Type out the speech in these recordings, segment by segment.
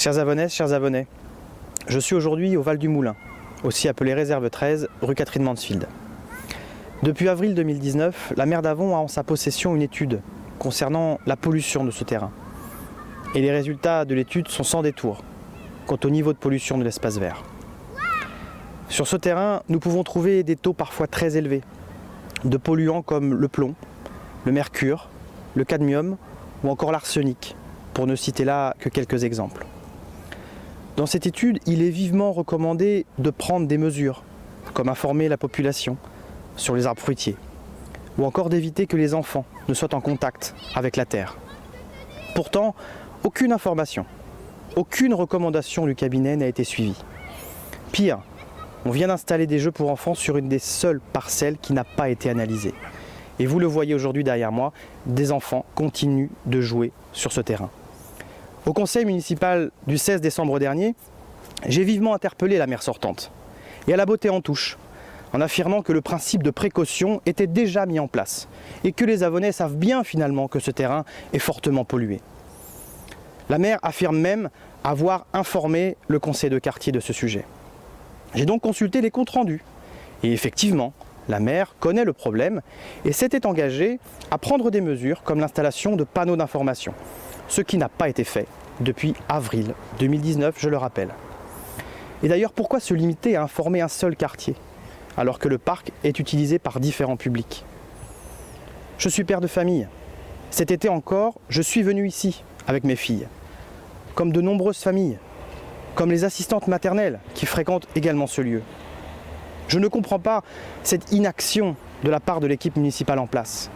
Chers Avonnaises, chers Avonnais, je suis aujourd'hui au Val du Moulin, aussi appelé Réserve 13, rue Catherine Mansfield. Depuis avril 2019, la maire d'Avon a en sa possession une étude concernant la pollution de ce terrain. Et les résultats de l'étude sont sans détour quant au niveau de pollution de l'espace vert. Sur ce terrain, nous pouvons trouver des taux parfois très élevés de polluants comme le plomb, le mercure, le cadmium ou encore l'arsenic, pour ne citer là que quelques exemples. Dans cette étude, il est vivement recommandé de prendre des mesures, comme informer la population sur les arbres fruitiers, ou encore d'éviter que les enfants ne soient en contact avec la terre. Pourtant, aucune information, aucune recommandation du cabinet n'a été suivie. Pire, on vient d'installer des jeux pour enfants sur une des seules parcelles qui n'a pas été analysée. Et vous le voyez aujourd'hui derrière moi, des enfants continuent de jouer sur ce terrain. Au conseil municipal du 16 décembre dernier, j'ai vivement interpellé la maire sortante. Et elle a botté en touche, en affirmant que le principe de précaution était déjà mis en place et que les Avonnais savent bien finalement que ce terrain est fortement pollué. La maire affirme même avoir informé le conseil de quartier de ce sujet. J'ai donc consulté les comptes rendus et effectivement, la maire connaît le problème et s'était engagée à prendre des mesures comme l'installation de panneaux d'information, ce qui n'a pas été fait depuis avril 2019, je le rappelle. Et d'ailleurs, pourquoi se limiter à informer un seul quartier, alors que le parc est utilisé par différents publics? Je suis père de famille. Cet été encore, je suis venu ici avec mes filles, comme de nombreuses familles, comme les assistantes maternelles qui fréquentent également ce lieu. Je ne comprends pas cette inaction de la part de l'équipe municipale en place.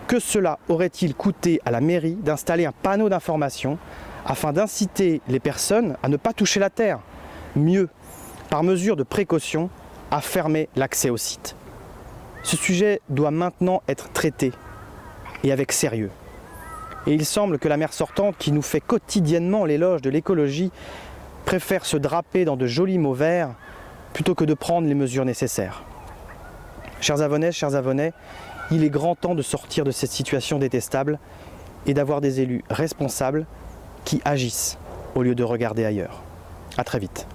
Que cela aurait-il coûté à la mairie d'installer un panneau d'information afin d'inciter les personnes à ne pas toucher la terre? Mieux, par mesure de précaution, à fermer l'accès au site. Ce sujet doit maintenant être traité, et avec sérieux. Et il semble que la maire sortante, qui nous fait quotidiennement l'éloge de l'écologie, préfère se draper dans de jolis mots verts plutôt que de prendre les mesures nécessaires. Chers Avonnaises, chers Avonnais, il est grand temps de sortir de cette situation détestable et d'avoir des élus responsables qui agissent au lieu de regarder ailleurs. À très vite.